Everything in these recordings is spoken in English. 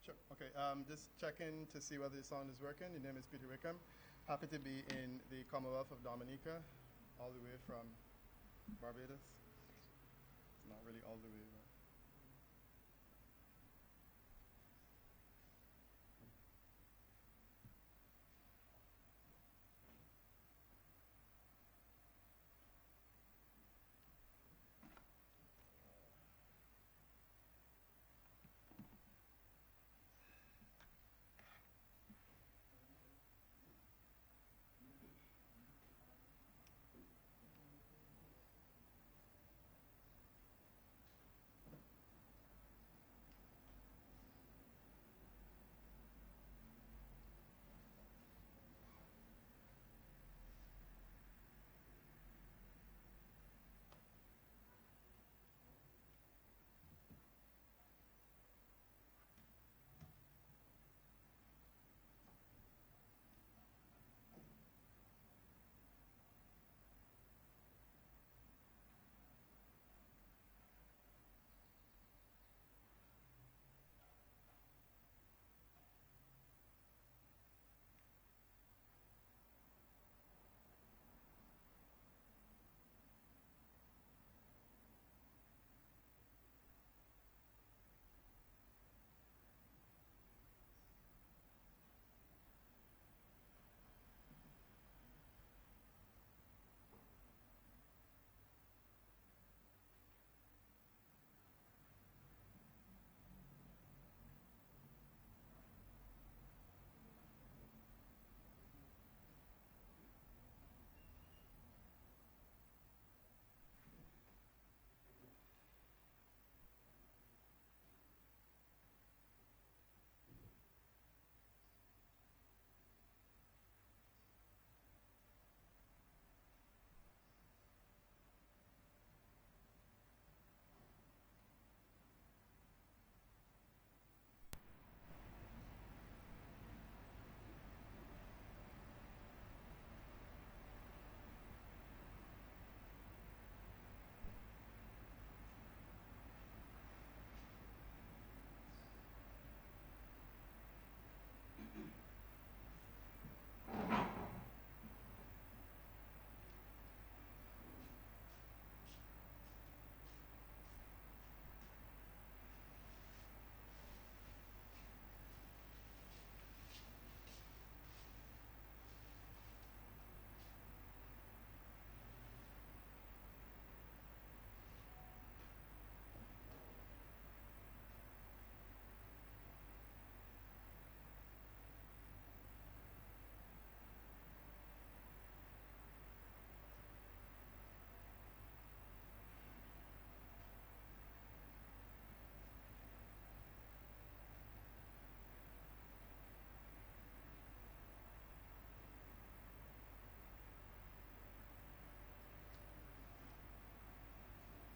Sure. Okay. Just checking to see whether the sound is working. The name is Peter Wickham. Happy to be in the Commonwealth of Dominica, all the way from Barbados. It's not really all the way, but.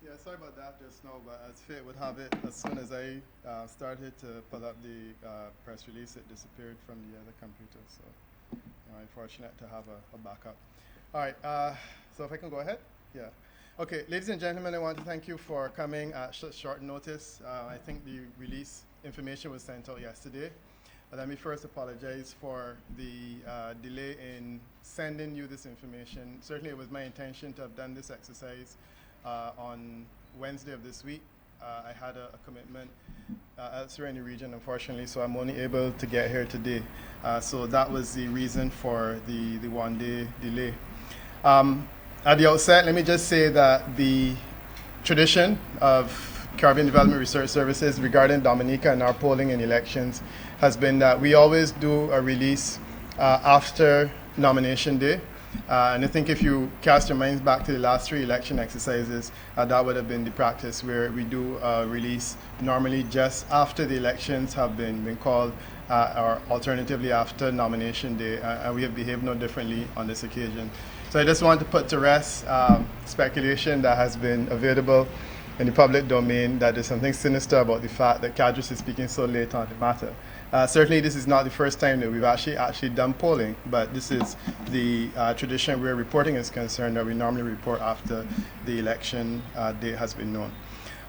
Yeah, sorry about that just now, but as fate would have it, as soon as I started to pull up the press release, it disappeared from the other computer. So, I'm fortunate to have a backup. All right, so if I can go ahead? Yeah. Okay, ladies and gentlemen, I want to thank you for coming at short notice. I think the release information was sent out yesterday. Let me first apologize for the delay in sending you this information. Certainly, it was my intention to have done this exercise on Wednesday of this week. I had a commitment elsewhere in the region, unfortunately, so I'm only able to get here today. So that was the reason for the one-day delay. At the outset, let me just say that the tradition of Caribbean Development Research Services regarding Dominica and our polling and elections has been that we always do a release after nomination day. And I think if you cast your minds back to the last 3 election exercises, that would have been the practice where we do a release normally just after the elections have been called, or alternatively after nomination day, and we have behaved no differently on this occasion. So I just want to put to rest speculation that has been available in the public domain that there's something sinister about the fact that CADRES is speaking so late on the matter. Certainly this is not the first time that we've actually done polling, but this is the tradition where reporting is concerned, that we normally report after the election date has been known.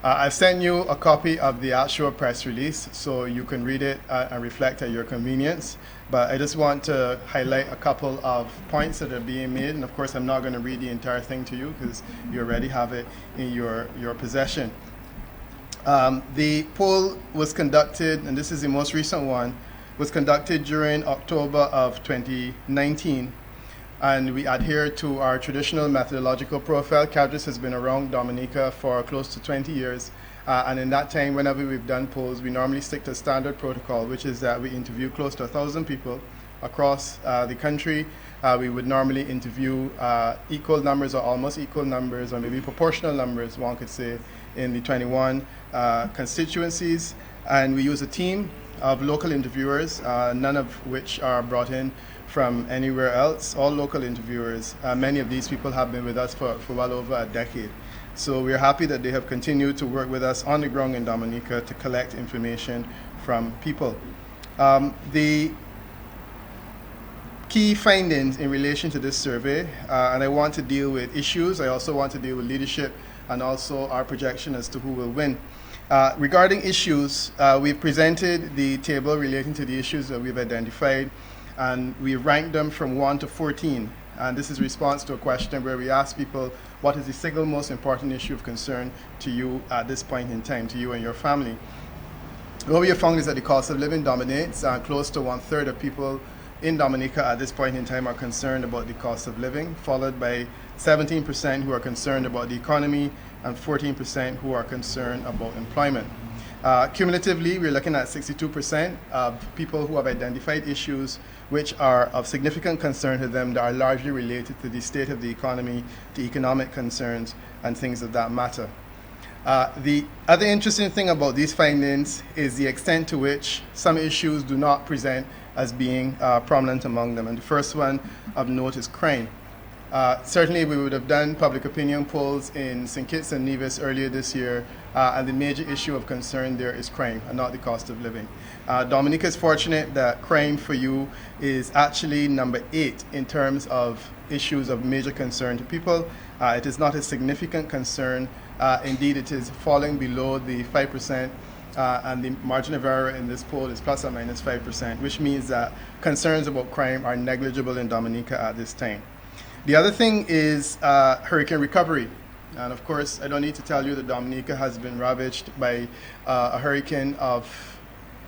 I've sent you a copy of the actual press release so you can read it and reflect at your convenience. But I just want to highlight a couple of points that are being made. And of course, I'm not going to read the entire thing to you because you already have it in your possession. The poll was conducted, and this is the most recent one, was conducted during October of 2019. And we adhere to our traditional methodological profile. CADRES has been around Dominica for close to 20 years. And in that time, whenever we've done polls, we normally stick to standard protocol, which is that we interview close to 1,000 people across the country. We would normally interview equal numbers or almost equal numbers, or maybe proportional numbers, one could say, in the 21 constituencies. And we use a team of local interviewers, none of which are brought in from anywhere else, all local interviewers. Many of these people have been with us for well over a decade. So we're happy that they have continued to work with us on the ground in Dominica to collect information from people. The key findings in relation to this survey, and I want to deal with issues, I also want to deal with leadership, and also our projection as to who will win. Regarding issues, we've presented the table relating to the issues that we've identified, and we ranked them from 1 to 14. And this is response to a question where we asked people, what is the single most important issue of concern to you at this point in time, to you and your family? What we have found is that the cost of living dominates. Close to 1/3 of people in Dominica at this point in time are concerned about the cost of living, followed by 17% who are concerned about the economy and 14% who are concerned about employment. Cumulatively, we're looking at 62% of people who have identified issues which are of significant concern to them that are largely related to the state of the economy, to economic concerns, and things of that matter. The other interesting thing about these findings is the extent to which some issues do not present as being prominent among them. And the first one of note is crime. Certainly, we would have done public opinion polls in St. Kitts and Nevis earlier this year, and the major issue of concern there is crime and not the cost of living. Dominica is fortunate that crime for you is actually number 8 in terms of issues of major concern to people. It is not a significant concern. Indeed, it is falling below the 5%, and the margin of error in this poll is plus or minus 5%, which means that concerns about crime are negligible in Dominica at this time. The other thing is hurricane recovery. And of course, I don't need to tell you that Dominica has been ravaged by a hurricane of,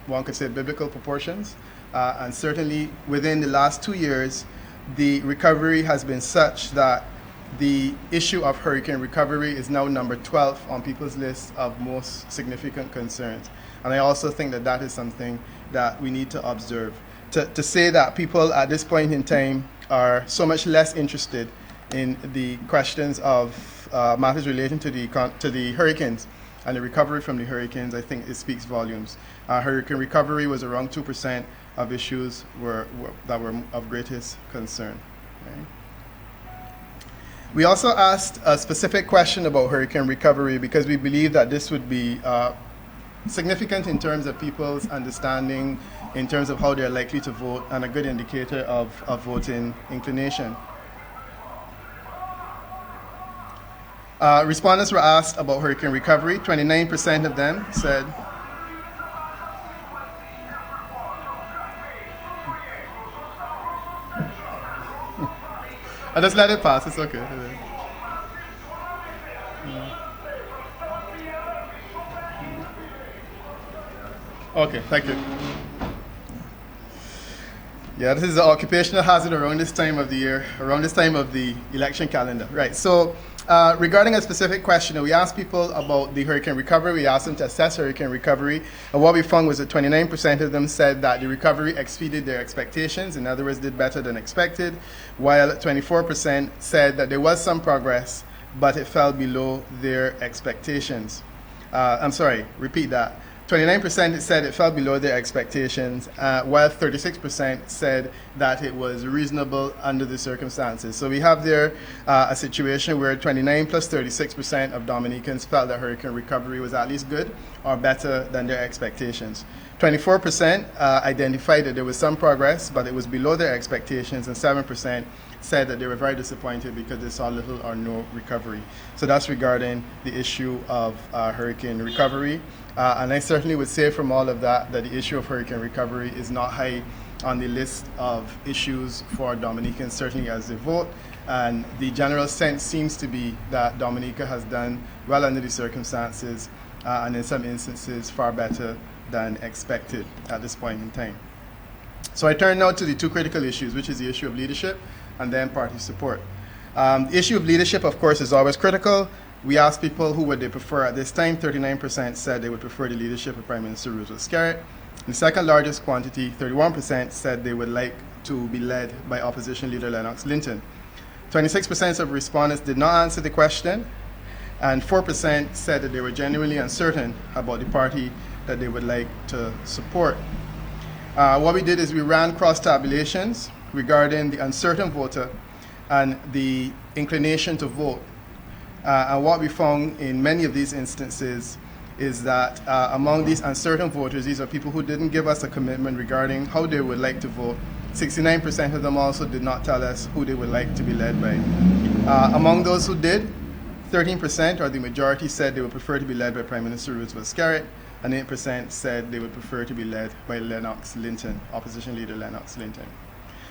one could say, biblical proportions. And certainly within the last 2 years, the recovery has been such that the issue of hurricane recovery is now number 12 on people's list of most significant concerns. And I also think that that is something that we need to observe. To say that people at this point in time are so much less interested in the questions of matters relating to the hurricanes and the recovery from the hurricanes, I think it speaks volumes. Hurricane recovery was around 2% of issues that were of greatest concern. Okay. We also asked a specific question about hurricane recovery because we believe that this would be significant in terms of people's understanding, in terms of how they're likely to vote, and a good indicator of voting inclination. Respondents were asked about hurricane recovery. 29% of them said I just let it pass, it's okay. Okay, thank you. Yeah, this is the occupational hazard around this time of the year, around this time of the election calendar. Right, so regarding a specific question, we asked people about the hurricane recovery. We asked them to assess hurricane recovery. And what we found was that 29% of them said that the recovery exceeded their expectations. In other words, did better than expected, while 24% said that there was some progress, but it fell below their expectations. I'm sorry, repeat that. 29% said it fell below their expectations, while 36% said that it was reasonable under the circumstances. So we have there a situation where 29 plus 36% of Dominicans felt that hurricane recovery was at least good or better than their expectations. 24% identified that there was some progress, but it was below their expectations, and 7% said that they were very disappointed because they saw little or no recovery. So that's regarding the issue of hurricane recovery. And I certainly would say from all of that the issue of hurricane recovery is not high on the list of issues for Dominicans, certainly as they vote. And the general sense seems to be that Dominica has done well under the circumstances, and in some instances far better than expected at this point in time. So I turn now to the two critical issues, which is the issue of leadership and then party support. The issue of leadership, of course, is always critical. We asked people who would they prefer at this time. 39% said they would prefer the leadership of Prime Minister Roosevelt Skerrit. The second largest quantity, 31%, said they would like to be led by Opposition Leader Lennox Linton. 26% of respondents did not answer the question, and 4% said that they were genuinely uncertain about the party that they would like to support. What we did is we ran cross-tabulations regarding the uncertain voter and the inclination to vote. And what we found in many of these instances is that among these uncertain voters, these are people who didn't give us a commitment regarding how they would like to vote. 69% of them also did not tell us who they would like to be led by. Among those who did, 13%, or the majority, said they would prefer to be led by Prime Minister Roosevelt Skerrit, and 8% said they would prefer to be led by Lennox Linton, Opposition Leader Lennox Linton.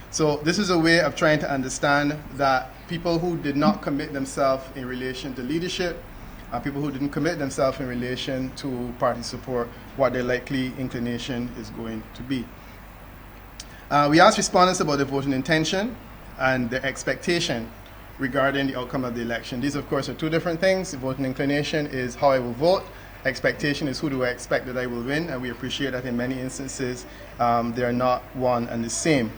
So this is a way of trying to understand that people who did not commit themselves in relation to leadership, people who didn't commit themselves in relation to party support, what their likely inclination is going to be. We asked respondents about their voting intention and their expectation regarding the outcome of the election. These, of course, are two different things. The voting inclination is how I will vote. Expectation is who do I expect that I will win, and we appreciate that in many instances they are not one and the same.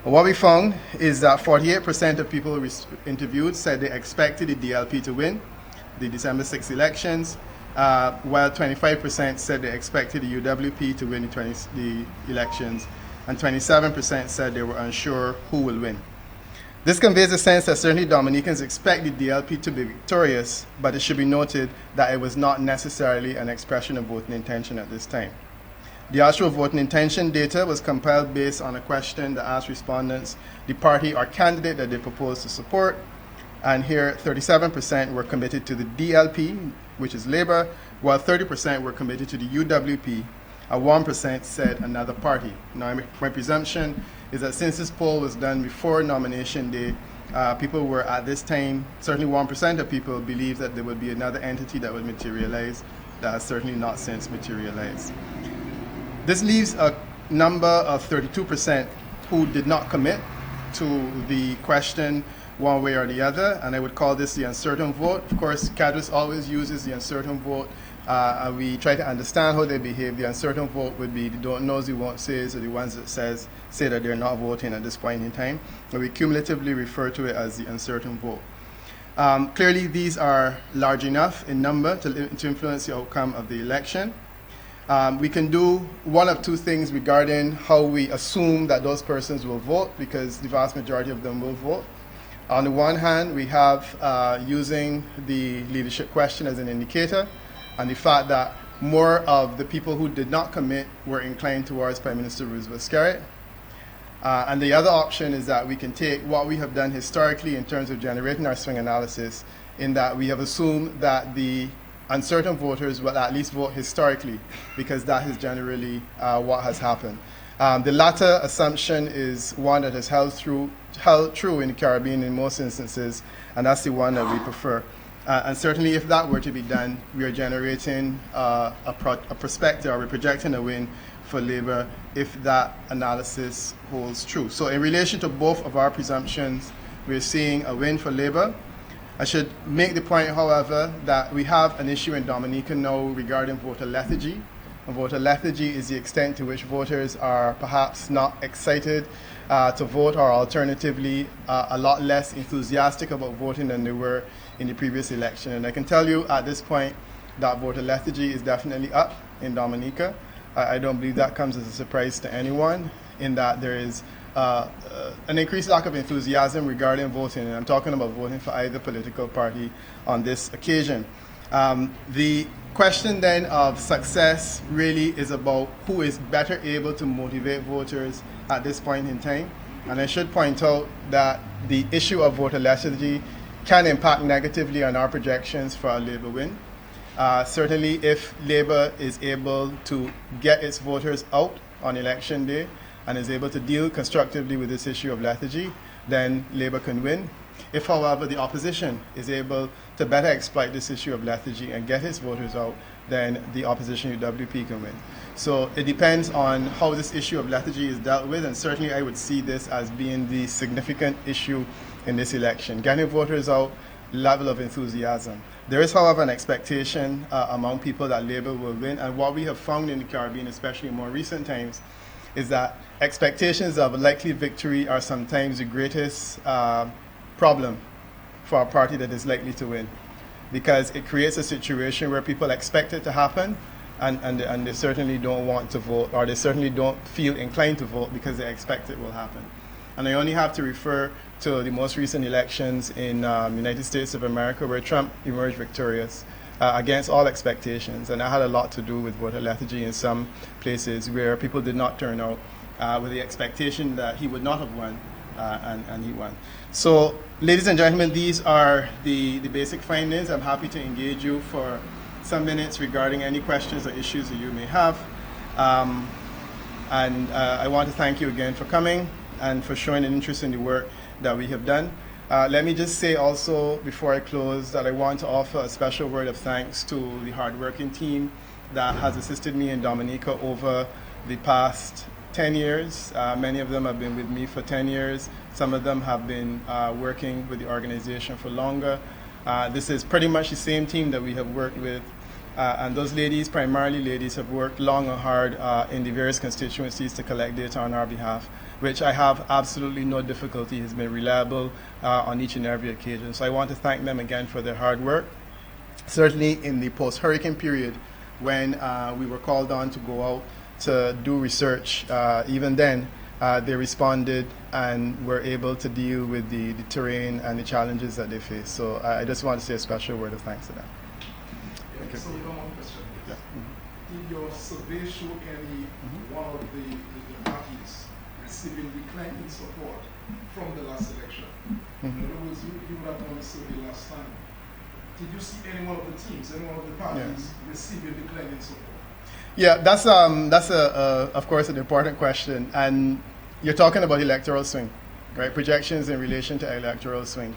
What we found is that 48% of people interviewed said they expected the DLP to win the December 6 elections, while 25% said they expected the UWP to win the elections, and 27% said they were unsure who will win. This conveys a sense that certainly Dominicans expect the DLP to be victorious, but it should be noted that it was not necessarily an expression of voting intention at this time. The actual voting intention data was compiled based on a question that asked respondents the party or candidate that they proposed to support, and here 37% were committed to the DLP, which is Labour, while 30% were committed to the UWP, and 1% said another party. Now, my presumption is that since this poll was done before nomination day, people were at this time, certainly 1% of people believed that there would be another entity that would materialize. That has certainly not since materialized. This leaves a number of 32% who did not commit to the question one way or the other, and I would call this the uncertain vote. Of course, CADRES always uses the uncertain vote, and we try to understand how they behave. The uncertain vote would be the don't knows, the won't says, or the ones that say that they're not voting at this point in time. But we cumulatively refer to it as the uncertain vote. Clearly, these are large enough in number to influence the outcome of the election. We can do one of two things regarding how we assume that those persons will vote, because the vast majority of them will vote. On the one hand, we have using the leadership question as an indicator, and the fact that more of the people who did not commit were inclined towards Prime Minister Roosevelt Skerrit. And the other option is that we can take what we have done historically in terms of generating our swing analysis, in that we have assumed that the uncertain voters will at least vote historically, because that is generally what has happened. The latter assumption is one that has held true in the Caribbean in most instances, and that's the one that we prefer. And certainly if that were to be done, we are generating a perspective, or we're projecting a win for Labour if that analysis holds true. So in relation to both of our presumptions, we're seeing a win for Labour. I should make the point, however, that we have an issue in Dominica now regarding voter lethargy. And voter lethargy is the extent to which voters are perhaps not excited to vote, or alternatively a lot less enthusiastic about voting than they were in the previous election. And I can tell you at this point that voter lethargy is definitely up in Dominica. I don't believe that comes as a surprise to anyone, in that there is an increased lack of enthusiasm regarding voting, and I'm talking about voting for either political party on this occasion. The question then of success really is about who is better able to motivate voters at this point in time. And I should point out that the issue of voter lethargy can impact negatively on our projections for a Labour win. Certainly, if Labour is able to get its voters out on election day and is able to deal constructively with this issue of lethargy, then Labour can win. If, however, the opposition is able to better exploit this issue of lethargy and get its voters out, then the opposition UWP can win. So it depends on how this issue of lethargy is dealt with, and certainly I would see this as being the significant issue in this election. Getting voters out, level of enthusiasm. There is, however, an expectation among people that Labour will win, and what we have found in the Caribbean, especially in more recent times, is that expectations of a likely victory are sometimes the greatest problem for a party that is likely to win, because it creates a situation where people expect it to happen, and they certainly don't want to vote, or they certainly don't feel inclined to vote because they expect it will happen. And I only have to refer to the most recent elections in the United States of America, where Trump emerged victorious against all expectations, and that had a lot to do with voter lethargy in some places where people did not turn out with the expectation that he would not have won, and he won. So, ladies and gentlemen, these are the basic findings. I'm happy to engage you for some minutes regarding any questions or issues that you may have. I want to thank you again for coming and for showing an interest in the work that we have done. Let me just say also, before I close, that I want to offer a special word of thanks to the hardworking team that has assisted me in Dominica over the past 10 years. Many of them have been with me for 10 years. Some of them have been working with the organization for longer. This is pretty much the same team that we have worked with. And those ladies, primarily ladies, have worked long and hard in the various constituencies to collect data on our behalf, which I have absolutely no difficulty has been reliable on each and every occasion. So I want to thank them again for their hard work. Certainly in the post-hurricane period, when we were called on to go out to do research, even then they responded and were able to deal with the terrain and the challenges that they face. So I just want to say a special word of thanks to them. Yeah, so one more question. Yeah. Did your survey show any one of the parties receiving declining support from the last election? In other words, you would have done the survey last time. Did you see any one of the teams, any one of the parties receiving declining support? Yeah, that's of course an important question, and you're talking about electoral swing, right? Projections in relation to electoral swing.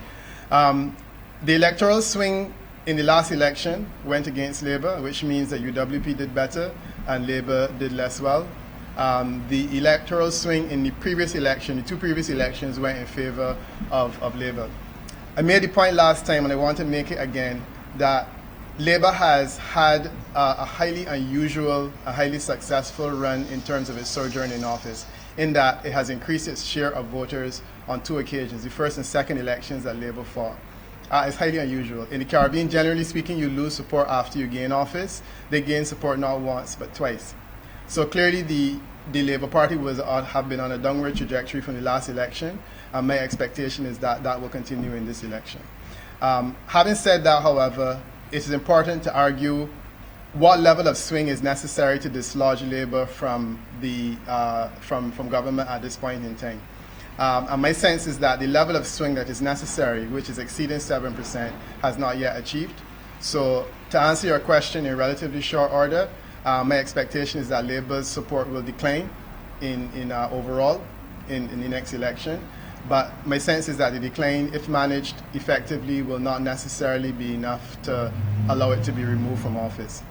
The electoral swing in the last election went against Labour, which means that UWP did better and Labour did less well. The electoral swing in the previous election, the two previous elections, went in favor of Labour. I made the point last time, and I want to make it again, that Labour has had a highly unusual, a highly successful run in terms of its sojourn in office, in that it has increased its share of voters on two occasions, the first and second elections that Labour fought. It's highly unusual. In the Caribbean, generally speaking, you lose support after you gain office. They gain support not once, but twice. So clearly the Labour Party have been on a downward trajectory from the last election, and my expectation is that that will continue in this election. Having said that, however, it is important to argue what level of swing is necessary to dislodge Labour from government at this point in time. And my sense is that the level of swing that is necessary, which is exceeding 7%, has not yet achieved. So to answer your question in relatively short order, my expectation is that Labour's support will decline overall in the next election. But my sense is that the decline, if managed effectively, will not necessarily be enough to allow it to be removed from office.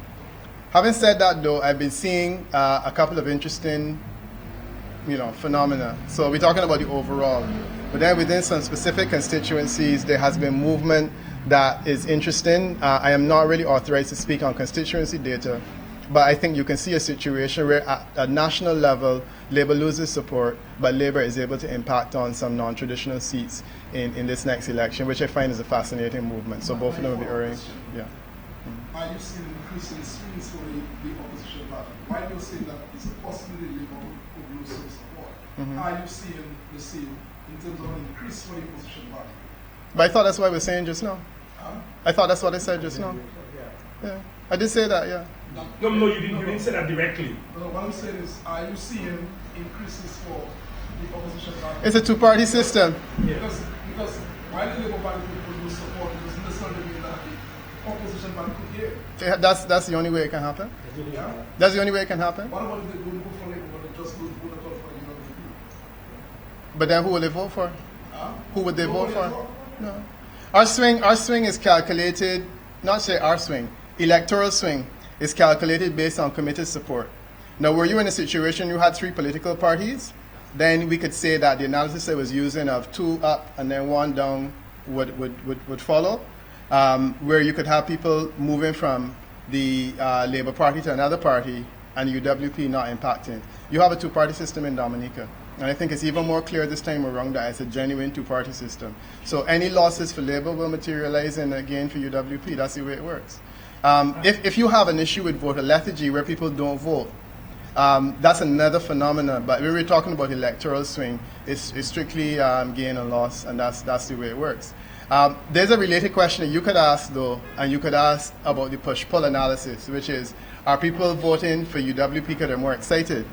Having said that, though, I've been seeing a couple of interesting phenomena. So we're talking about the overall. But then within some specific constituencies, there has been movement that is interesting. I am not really authorized to speak on constituency data, but I think you can see a situation where at a national level, Labour loses support, but Labour is able to impact on some non-traditional seats in this next election, which I find is a fascinating movement. So both of them will be earning. Yeah. Are you seeing increasing swings for the opposition party? Why do you say that it's a possibility Labour will lose some support? Are you seeing the same in terms of an increase for the opposition party? But I thought that's what I was saying just now. I thought that's what I said just now. Yeah, I did say that, yeah. No, you didn't say that directly. No, what I'm saying is, are you seeing increases for the opposition party. It's a two-party system. Yeah. Because while the Labour Party could produce support, it doesn't necessarily mean that the opposition party could give. That's the only way it can happen. Yeah? That's the only way it can happen. What about if they wouldn't vote for Labour, but they just wouldn't vote at all for the UWP? But then who will they vote for? Huh? Who would they vote Nobody at for? all? No. Our swing is calculated, not say our swing, electoral swing is calculated based on committed support. Now, were you in a situation you had 3 political parties, then we could say that the analysis I was using of 2 up and then 1 down would follow, where you could have people moving from the Labour Party to another party and UWP not impacting. You have a 2-party system in Dominica. And I think it's even more clear this time around that it's a genuine 2-party system. So any losses for Labour will materialize in a gain for UWP. That's the way it works. If you have an issue with voter lethargy where people don't vote, that's another phenomenon. But when we're talking about electoral swing, it's strictly gain and loss, and that's the way it works. There's a related question that you could ask, though, and you could ask about the push-pull analysis, which is, are people voting for UWP because they're more excited?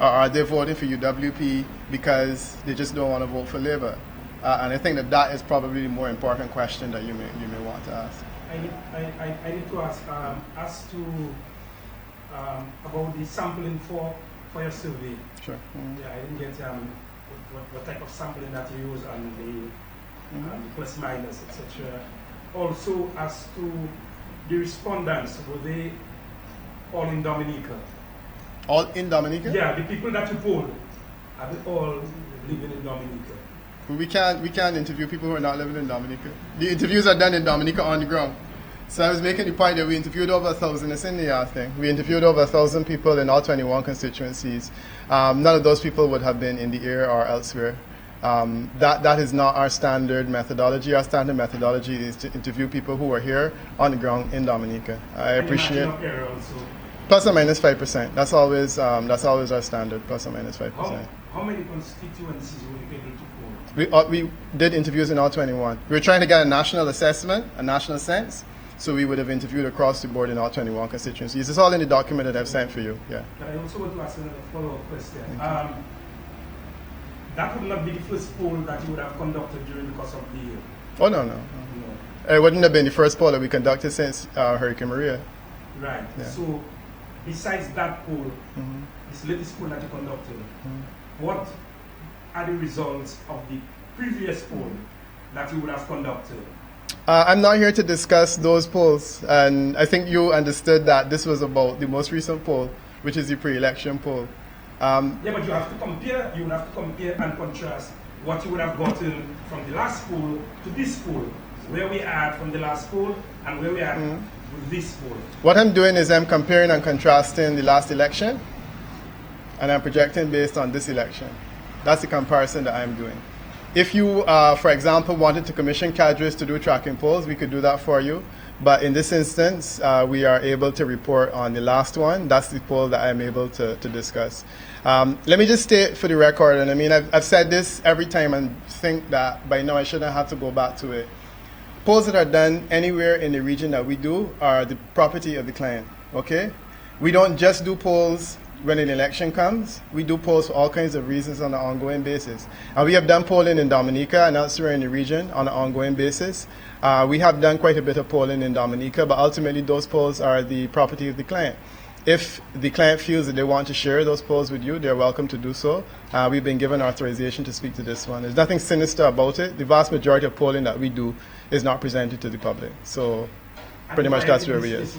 Or are they voting for UWP because they just don't want to vote for Labour? And I think that is probably the more important question that you may want to ask. I need to ask as to about the sampling for your survey. Sure. Mm-hmm. Yeah, I didn't get what type of sampling that you use and the plus minus, etc. Also, as to the respondents, were they all in Dominica? All in Dominica? Yeah, the people that you polled, are they all living in Dominica? We can't interview people who are not living in Dominica. The interviews are done in Dominica on the ground. So I was making the point that we interviewed over 1,000. It's in the thing. We interviewed over 1,000 people in all 21 constituencies. None of those people would have been in the area or elsewhere. That is not our standard methodology. Our standard methodology is to interview people who are here on the ground in Dominica. I appreciate. Plus or minus 5%. That's always our standard. Plus or minus 5%. How many constituencies were you able to poll? We did interviews in all 21. We were trying to get a national assessment, a national sense, so we would have interviewed across the board in all 21 constituencies. It's all in the document that I've sent for you. Yeah. But I also want to ask another follow-up question. That would not be the first poll that you would have conducted during the course of the year. Oh, no. It wouldn't have been the first poll that we conducted since Hurricane Maria. Right. Yeah. So, besides that poll, this latest poll that you conducted, what are the results of the previous poll that you would have conducted? I'm not here to discuss those polls, and I think you understood that this was about the most recent poll, which is the pre-election poll. Yeah, but you have to compare. You would have to compare and contrast what you would have gotten from the last poll to this poll, where we are from the last poll and where we are with this poll. What I'm doing is I'm comparing and contrasting the last election, and I'm projecting based on this election. That's the comparison that I'm doing. If you, for example, wanted to commission CADRES to do tracking polls, we could do that for you. But in this instance, we are able to report on the last one. That's the poll that I'm able to discuss. Let me just state for the record, and I mean, I've said this every time and think that by now I shouldn't have to go back to it. Polls that are done anywhere in the region that we do are the property of the client, okay? We don't just do polls when an election comes. We do polls for all kinds of reasons on an ongoing basis. And we have done polling in Dominica and elsewhere in the region on an ongoing basis. We have done quite a bit of polling in Dominica, but ultimately those polls are the property of the client. If the client feels that they want to share those polls with you, they're welcome to do so. We've been given authorization to speak to this one. There's nothing sinister about it. The vast majority of polling that we do is not presented to the public. So pretty much that's where we is.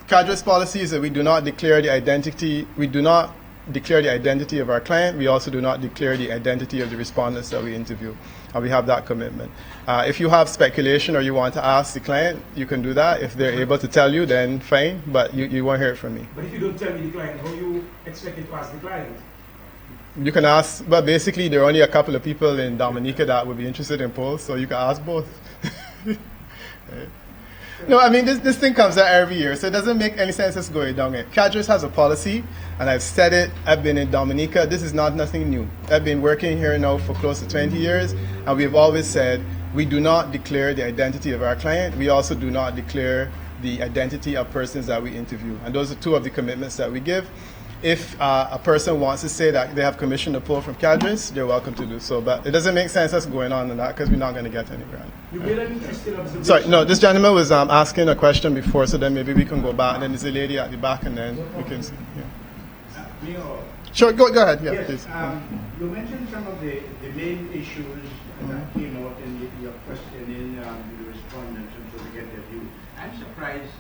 CADRES policy is that we do not declare the identity. We do not declare the identity of our client. We also do not declare the identity of the respondents that we interview. And we have that commitment. If you have speculation or you want to ask the client, you can do that. If they're able to tell you, then fine, but you won't hear it from me. But if you don't tell me the client, how you expect to ask the client? You can ask, but basically there are only a couple of people in Dominica that would be interested in polls, so you can ask both. Right. No, I mean, this thing comes out every year, so it doesn't make any sense just going down it. CADRES has a policy, and I've said it, I've been in Dominica, this is nothing new. I've been working here now for close to 20 years, and we've always said we do not declare the identity of our client. We also do not declare the identity of persons that we interview. And those are two of the commitments that we give. if a person wants to say that they have commissioned a poll from CADRES, they're welcome to do so. But it doesn't make sense us going on in that because we're not going to get anywhere. You made an interesting observation. Sorry, no, this gentleman was asking a question before, so then maybe we can go back. And then there's a lady at the back, and then we can see. Yeah. Sure, go ahead. Yeah, yes, please. you mentioned some of the main issues that came out in your question in the respondents and so to get their view. I'm surprised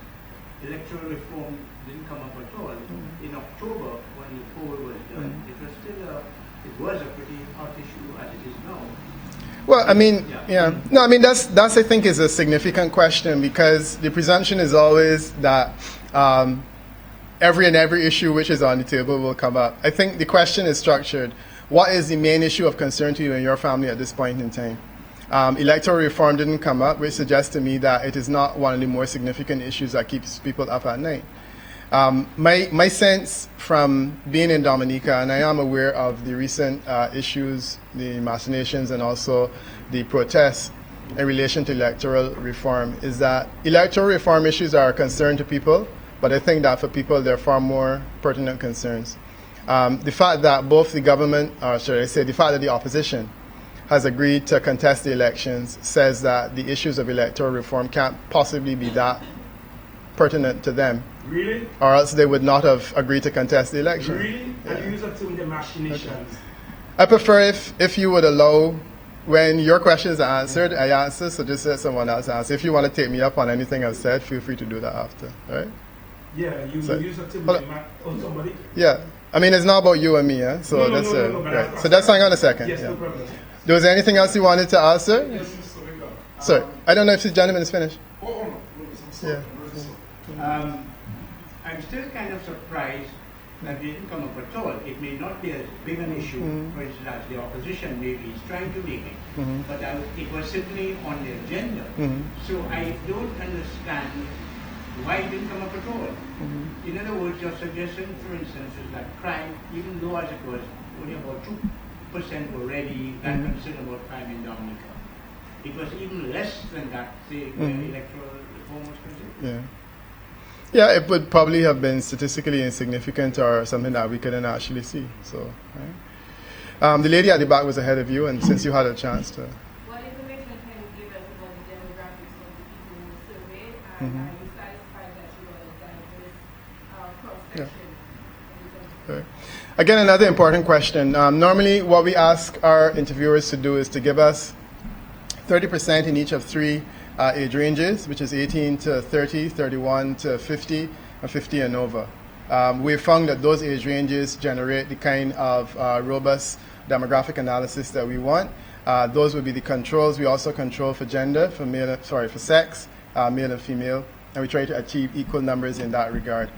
electoral reform didn't come up at all. In October, when the poll was done, it was still a pretty hot issue as it is now. Well, I mean, yeah. No, I mean, that's I think is a significant question because the presumption is always that every issue which is on the table will come up. I think the question is structured. What is the main issue of concern to you and your family at this point in time? Electoral reform didn't come up, which suggests to me that it is not one of the more significant issues that keeps people up at night. My sense from being in Dominica, and I am aware of the recent issues, the machinations, and also the protests in relation to electoral reform, is that electoral reform issues are a concern to people, but I think that for people there are far more pertinent concerns. The fact that both the government, or should I say, the fact that the opposition has agreed to contest the elections says that the issues of electoral reform can't possibly be that pertinent to them. Really? Or else they would not have agreed to contest the election. Really? Yeah. And you assume the machinations. Okay. I prefer if you would allow, when your questions are answered, I answer, so just let someone else answer. If you want to take me up on anything I've said, feel free to do that after. All right? Yeah, you So- use it to on somebody? Yeah. I mean, it's not about you and me, yeah? So No, that's no, but right. So that's hang on a second. Yes, yeah. no problem. Was there anything else you wanted to answer? Yes, Mr. Winger. Sorry, I don't know if the gentleman is finished. Oh, no, I'm sorry. Yeah. I'm really sorry. I'm still kind of surprised that they didn't come up at all. It may not be as big an issue, for instance, as the opposition maybe is trying to make it, but it was simply on the agenda. So I don't understand why it didn't come up at all. In other words, your suggestion, for instance, is that crime, even though as it was only about 2% already that concern about crime in Dominica, it was even less than that, say, when electoral reform was considered. Yeah, it would probably have been statistically insignificant or something that we couldn't actually see. So, right. The lady at the back was ahead of you, and since you had a chance to. What information can you give us about the demographics of the people in the survey, and are you satisfied that you got a diverse cross-section? Right. Again, another important question. Normally, what we ask our interviewers to do is to give us 30% in each of three age ranges, which is 18 to 30, 31 to 50, and 50 and over. We've found that those age ranges generate the kind of robust demographic analysis that we want. Those would be the controls. We also control for gender, for sex, male and female, and we try to achieve equal numbers in that regard.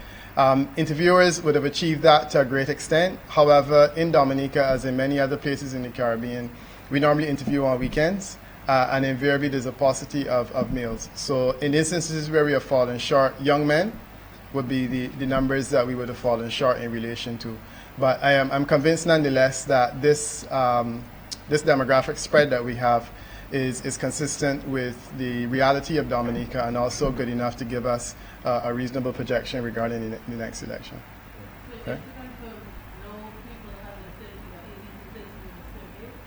Interviewers would have achieved that to a great extent. However, in Dominica, as in many other places in the Caribbean, we normally interview on weekends. And invariably there's a paucity of males. So in instances where we have fallen short, young men would be the numbers that we would have fallen short in relation to. But I'm convinced nonetheless that this demographic spread that we have is consistent with the reality of Dominica and also good enough to give us a reasonable projection regarding the next election. Okay?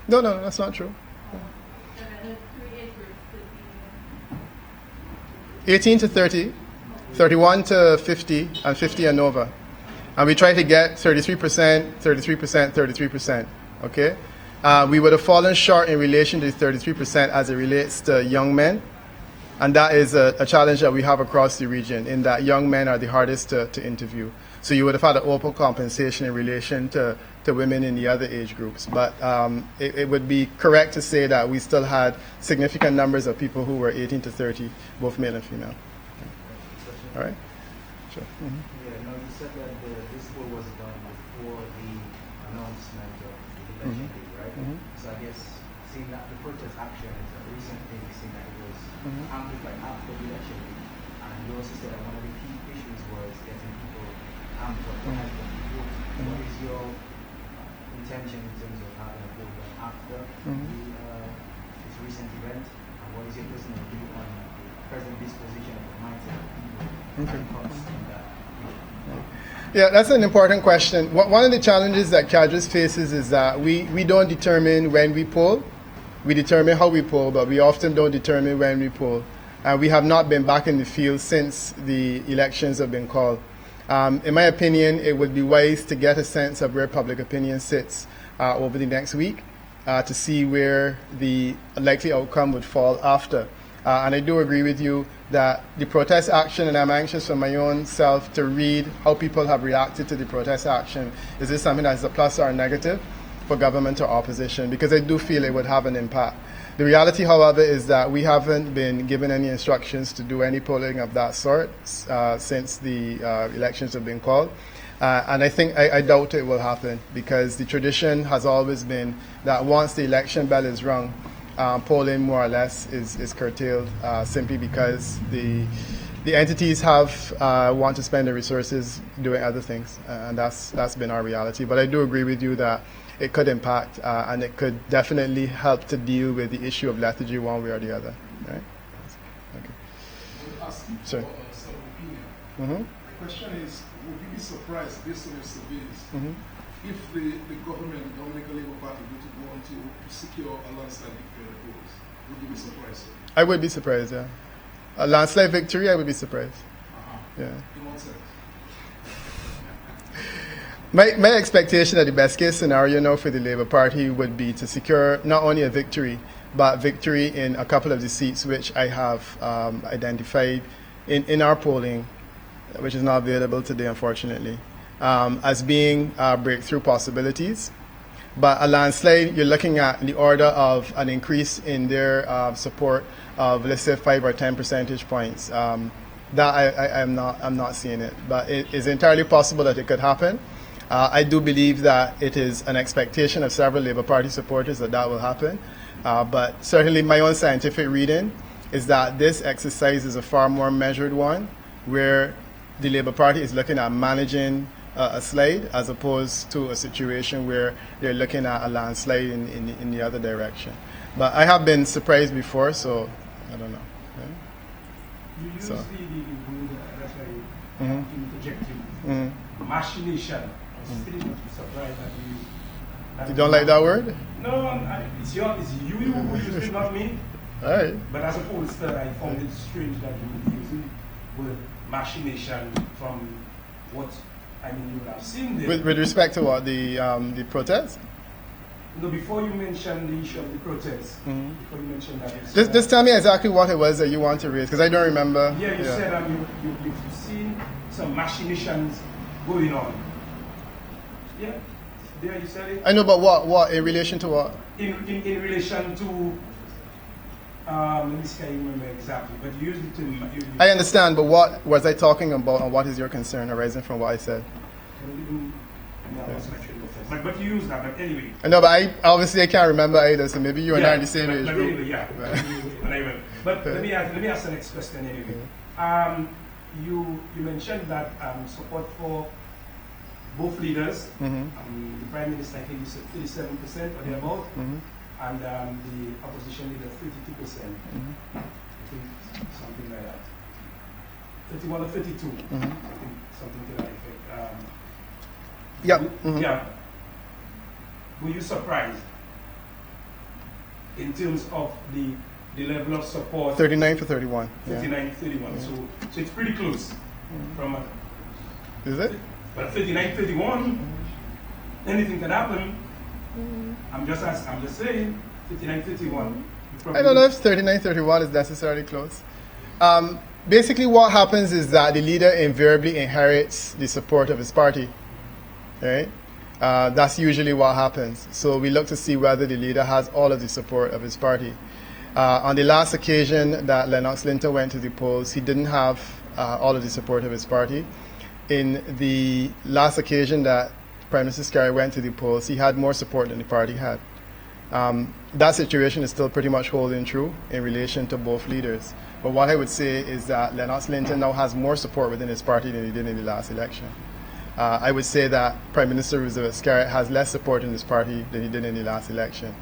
No, that's not true. 18 to 30, 31 to 50, and 50 and over. And we try to get 33%, 33%, 33%. Okay? We would have fallen short in relation to 33% as it relates to young men. And that is a challenge that we have across the region, in that young men are the hardest to interview. So you would have had an overcompensation in relation to women in the other age groups. But it would be correct to say that we still had significant numbers of people who were 18 to 30, both male and female. All right? Sure. Yeah, no, you said that this poll was done before the announcement of the election day, right? So I guess seeing that the protest action is a recent thing, seeing that it was amplified after the election day. And you also said that one of the key issues was getting people amped up to help them vote. What is your intention in terms of having a vote done after this recent event? And what is your personal view on the present disposition of the mindset of people when it comes to that issue? Yeah, that's an important question. One of the challenges that CADRES faces is that we don't determine when we poll. We determine how we poll, but we often don't determine when we poll. And we have not been back in the field since the elections have been called. In my opinion, it would be wise to get a sense of where public opinion sits over the next week to see where the likely outcome would fall after. And I do agree with you that the protest action, and I'm anxious for my own self to read how people have reacted to the protest action. Is this something that's a plus or a negative for government or opposition? Because I do feel it would have an impact. The reality, however, is that we haven't been given any instructions to do any polling of that sort since the elections have been called. And I doubt it will happen, because the tradition has always been that once the election bell is rung, polling more or less is curtailed simply because the entities want to spend their resources doing other things, and that's been our reality. But I do agree with you that it could impact and it could definitely help to deal with the issue of lethargy one way or the other. Right? Okay. I will ask you Sure. for some opinion. Mm-hmm. The question is, would you be surprised, based on your surveys, Mm-hmm. if the government, the Dominican Labour Party, were to go on to secure a landslide victory at the polls? Would you be surprised? I would be surprised, yeah. A landslide victory, I would be surprised. Yeah. In what sense? My expectation that the best case scenario now for the Labour Party would be to secure not only a victory, but victory in a couple of the seats which I have identified in our polling, which is not available today, unfortunately, as being breakthrough possibilities. But a landslide, you're looking at the order of an increase in their support of, let's say, 5 or 10 percentage points. I'm not seeing it, but it is entirely possible that it could happen. I do believe that it is an expectation of several Labour Party supporters that will happen. But certainly my own scientific reading is that this exercise is a far more measured one, where the Labour Party is looking at managing a slide as opposed to a situation where they're looking at a landslide in the other direction. But I have been surprised before, so I don't know. You use So. the word, that's why Mhm. interjecting, Mm-hmm. machination. I was pretty much surprised that you... You don't like that word? No, it's you who used it, not me. All right. But as a pollster, I found it strange that you would be using the word machination from what you would have seen there. With respect to what, the protest? No, before you mentioned the issue of the protest, Mhm. before you mentioned that, you Just said, tell me exactly what it was that you want to raise, because I don't remember. yeah, you said that you've seen some machinations going on. Yeah, there you said it. I know, but what in relation to what? In relation to, let me see, I can't remember exactly, but you used it to. I understand, but what was I talking about, and what is your concern arising from what I said? But you use that, but anyway. I know, but I can't remember either, so maybe you and I are in the same age but group. anyway, yeah. But let me ask the next question anyway. You mentioned that support for both leaders, the Prime Minister, I think you said 37% or thereabout, and the opposition leader 32%. I think something like that. 31 or 32. I think something to that effect. Yeah. Were you surprised in terms of the level of support? 39 for 31. 39 31. So it's pretty close from a, Is it? but 39 31, anything can happen. I'm just saying 39 31. I don't know if 39 31 is necessarily close. Basically, what happens is that the leader invariably inherits the support of his party. Right? That's usually what happens. So we look to see whether the leader has all of the support of his party. On the last occasion that Lennox Linton went to the polls, he didn't have all of the support of his party. In the last occasion that Prime Minister Scarry went to the polls, he had more support than the party had. That situation is still pretty much holding true in relation to both leaders. But what I would say is that Lennox Linton now has more support within his party than he did in the last election. I would say that Prime Minister Roosevelt Scarry has less support in his party than he did in the last election.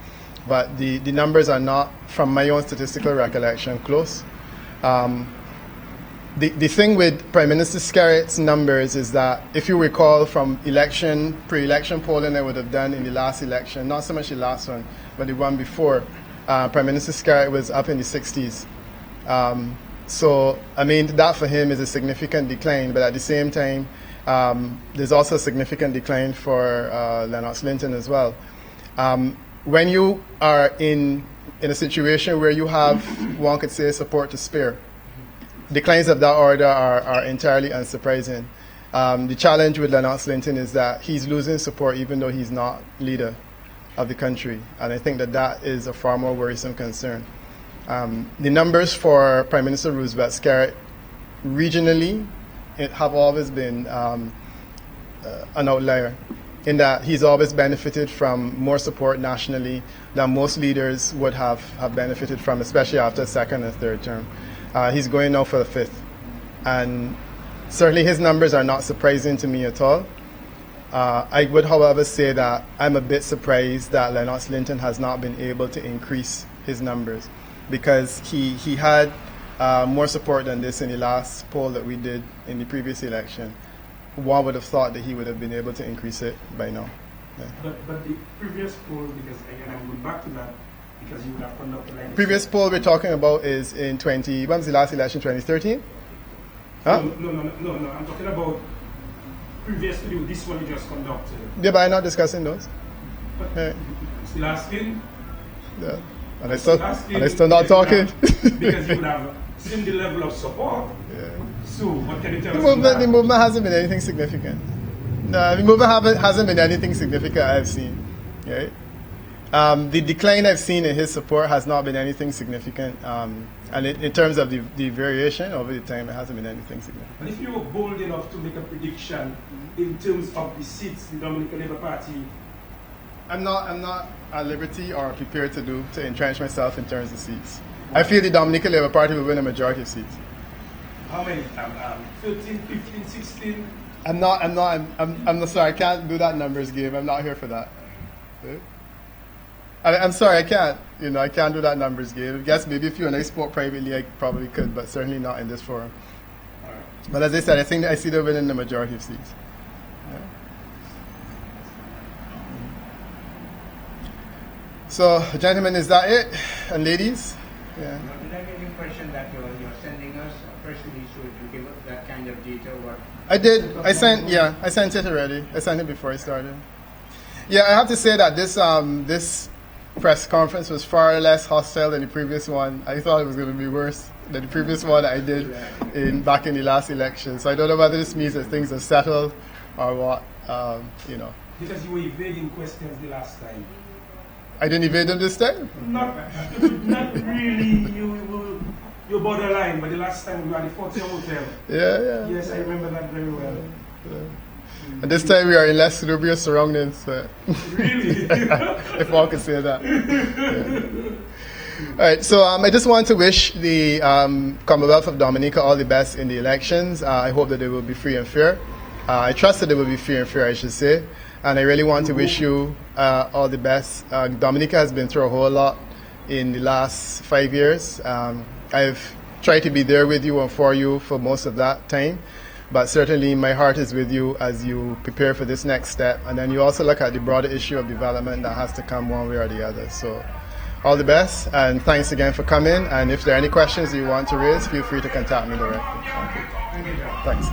But the numbers are not, from my own statistical recollection, close. The thing with Prime Minister Skerritt's numbers is that if you recall from pre-election polling I would have done in the last election, not so much the last one, but the one before, Prime Minister Skerritt was up in the 60s. So, I mean, that for him is a significant decline, but at the same time, there's also a significant decline for Lennox Linton as well. When you are in a situation where you have, one could say, support to spare, declines of that order are entirely unsurprising. The challenge with Lennox Linton is that he's losing support even though he's not leader of the country. And I think that that is a far more worrisome concern. The numbers for Prime Minister Roosevelt Skerritt regionally have always been an outlier in that he's always benefited from more support nationally than most leaders would have benefited from, especially after second and third term. He's going now for the fifth. And certainly his numbers are not surprising to me at all. I would, however, say that I'm a bit surprised that Lennox Linton has not been able to increase his numbers because he had more support than this in the last poll that we did in the previous election. One would have thought that he would have been able to increase it by now. Yeah. But the previous poll, because again I'm going back to that, because you would have conducted like Previous poll we're talking about is in when was the last election, 2013? Huh? No, I'm talking about previous to this one you just conducted. Yeah, but I'm not discussing those. But Yeah. still asking? Yeah. And I still not talking. Because you would have seen the level of support. Yeah. So, what can you tell The us about movement, the movement hasn't been anything significant. No, the movement hasn't been anything significant I've seen. Right? The decline I've seen in his support has not been anything significant. And in terms of the variation over the time, it hasn't been anything significant. And if you were bold enough to make a prediction in terms of the seats the Dominican Labour Party, I'm not at liberty or prepared to entrench myself in terms of seats. I feel the Dominican Labour Party will win a majority of seats. how many? 13, 15, 16? I'm not sorry, I can't do that numbers game. I'm not here for that. Okay? I'm sorry, I can't. I can't do that numbers game. I guess maybe if you and I spoke privately, I probably could, but certainly not in this forum. All right. But as I said, I think I see them winning the majority of seats. Yeah. So, gentlemen, is that it? And ladies? Yeah. Did I get the impression that you're sending us a press release so you give us that kind of detail? I did. I sent it already. I sent it before I started. Yeah, I have to say that this press conference was far less hostile than the previous one. I thought it was going to be worse than the previous one I did back in the last election. So I don't know whether this means that things are settled or what. Because you were evading questions the last time. I didn't evade them this time. Not really. You're borderline, but the last time we were at the 40 Hotel. Yeah. Yes, I remember that very well. And this time we are in less salubrious surroundings. Really? If one could say that. Yeah. All right, so I just want to wish the Commonwealth of Dominica all the best in the elections. I hope that they will be free and fair. I trust that they will be free and fair, I should say. And I really want to wish you all the best. Dominica has been through a whole lot in the last 5 years. I've tried to be there with you and for you for most of that time. But certainly my heart is with you as you prepare for this next step. And then you also look at the broader issue of development that has to come one way or the other. So all the best, and thanks again for coming. And if there are any questions you want to raise, feel free to contact me directly. Thank you. Thanks.